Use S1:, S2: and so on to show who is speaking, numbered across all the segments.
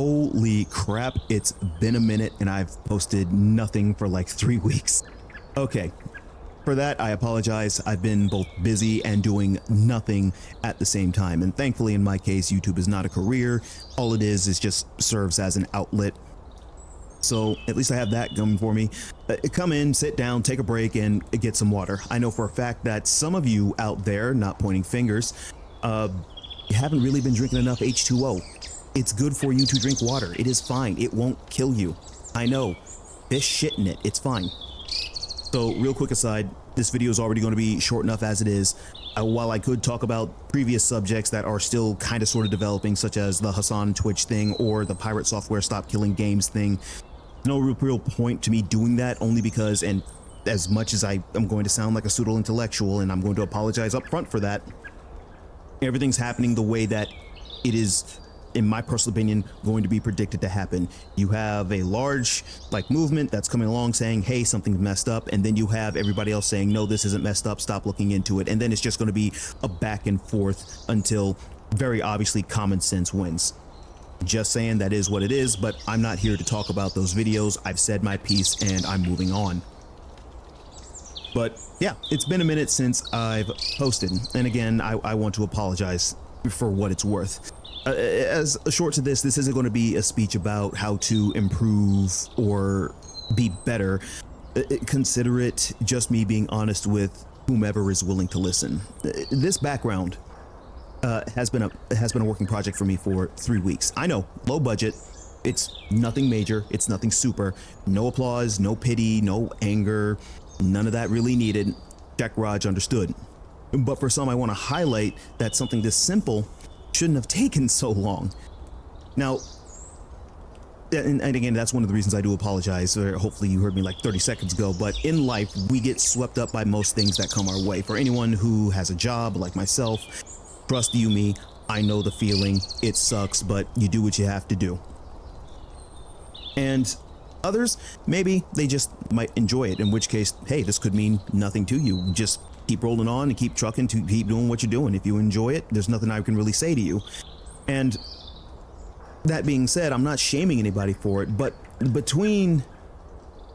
S1: Holy crap, it's been a minute and I've posted nothing for like 3 weeks. Okay, for that I apologize. I've been both busy and doing nothing at the same time, and thankfully in my case YouTube is not a career. All it is just serves as an outlet. So at least I have that going for me. Come in, sit down, take a break, and get some water. I know for a fact that some of you out there, not pointing fingers, you haven't really been drinking enough H2O. It's good for you to drink water. It is fine. It won't kill you. I know. Fish shit in it. It's fine. So real quick aside, this video is already going to be short enough as it is. While I could talk about previous subjects that are still kind of sort of developing, such as the Hassan Twitch thing or the Pirate Software Stop Killing Games thing, no real point to me doing that, only because, and as much as I am going to sound like a pseudo-intellectual, and I'm going to apologize up front for that, everything's happening the way that it is, in my personal opinion, going to be predicted to happen. You have a large movement that's coming along saying, hey, something's messed up, and then you have everybody else saying, no, this isn't messed up, stop looking into it. And then it's just going to be a back and forth until very obviously common sense wins. Just saying, that is what it is, but I'm not here to talk about those videos. I've said my piece and I'm moving on. But yeah, it's been a minute since I've posted, and again, I want to apologize for what it's worth. As short to this isn't going to be a speech about how to improve or be better. Consider it just me being honest with whomever is willing to listen. This background has been a working project for me for 3 weeks. I know, low budget. It's nothing major. It's nothing super. No applause, no pity, no anger. None of that really needed. Check Raj, understood. But for some, I want to highlight that something this simple shouldn't have taken so long. Now, and again, that's one of the reasons I do apologize, or hopefully you heard me like 30 seconds ago, but in life, we get swept up by most things that come our way. For anyone who has a job like myself, trust you me, I know the feeling. It sucks, but you do what you have to do. And others, maybe they just might enjoy it, in which case, hey, this could mean nothing to you. Just keep rolling on and keep trucking, to keep doing what you're doing. If you enjoy it, there's nothing I can really say to you. And that being said, I'm not shaming anybody for it, but between,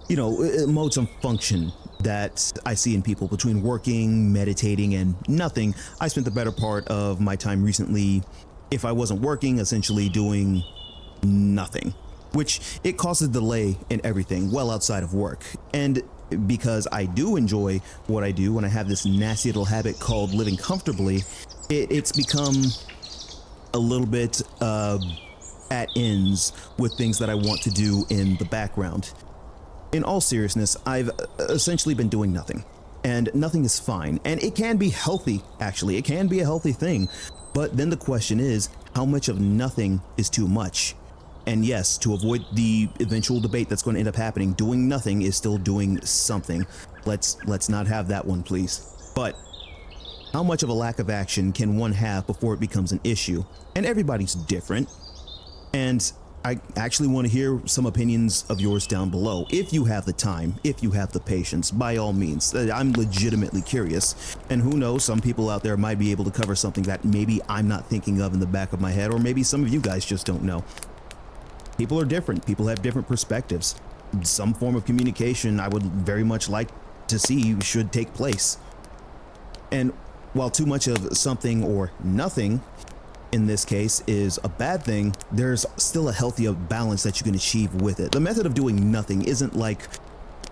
S1: you know, modes of function that I see in people, between working, meditating, and nothing, I spent the better part of my time recently, if I wasn't working, essentially doing nothing, which it causes delay in everything well outside of work. And because I do enjoy what I do, and I have this nasty little habit called living comfortably, it's become a little bit at ends with things that I want to do in the background. In all seriousness, I've essentially been doing nothing, and nothing is fine, and it can be healthy. Actually, it can be a healthy thing, but then the question is, how much of nothing is too much? And yes, to avoid the eventual debate that's going to end up happening, doing nothing is still doing something. Let's not have that one, please. But how much of a lack of action can one have before it becomes an issue? And everybody's different. And I actually want to hear some opinions of yours down below. If you have the time, if you have the patience, by all means. I'm legitimately curious. And who knows, some people out there might be able to cover something that maybe I'm not thinking of in the back of my head, or maybe some of you guys just don't know. People are different. People have different perspectives. Some form of communication I would very much like to see should take place. And while too much of something or nothing in this case is a bad thing, there's still a healthy balance that you can achieve with it. The method of doing nothing isn't like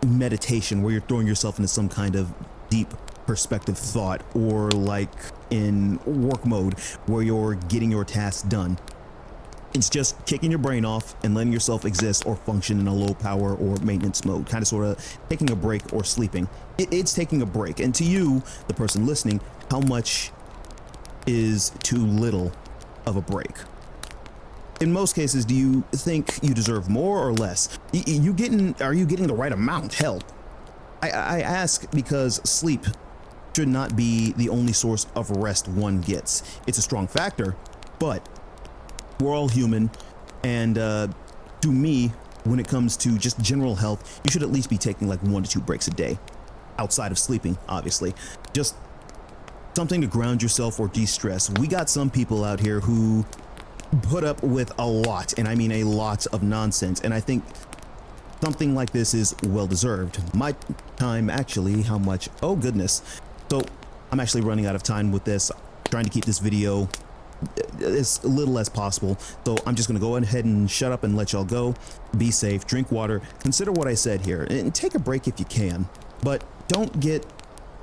S1: meditation where you're throwing yourself into some kind of deep perspective thought, or like in work mode where you're getting your tasks done. It's just kicking your brain off and letting yourself exist or function in a low power or maintenance mode, kind of sort of taking a break or sleeping. It's taking a break. And to you, the person listening, how much is too little of a break? In most cases, do you think you deserve more or less? Are you getting the right amount? Hell, I ask because sleep should not be the only source of rest one gets. It's a strong factor, but we're all human, and to me, when it comes to just general health, you should at least be taking like 1 to 2 breaks a day, outside of sleeping, obviously. Just something to ground yourself or de-stress. We got some people out here who put up with a lot, and I mean a lot of nonsense, and I think something like this is well deserved. My time actually, how much? Oh goodness. So I'm actually running out of time with this, trying to keep this video as little as possible. So I'm just going to go ahead and shut up and let y'all go. Be safe, drink water, consider what I said here, and take a break if you can, but don't get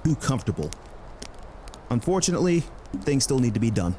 S1: too comfortable. Unfortunately, things still need to be done.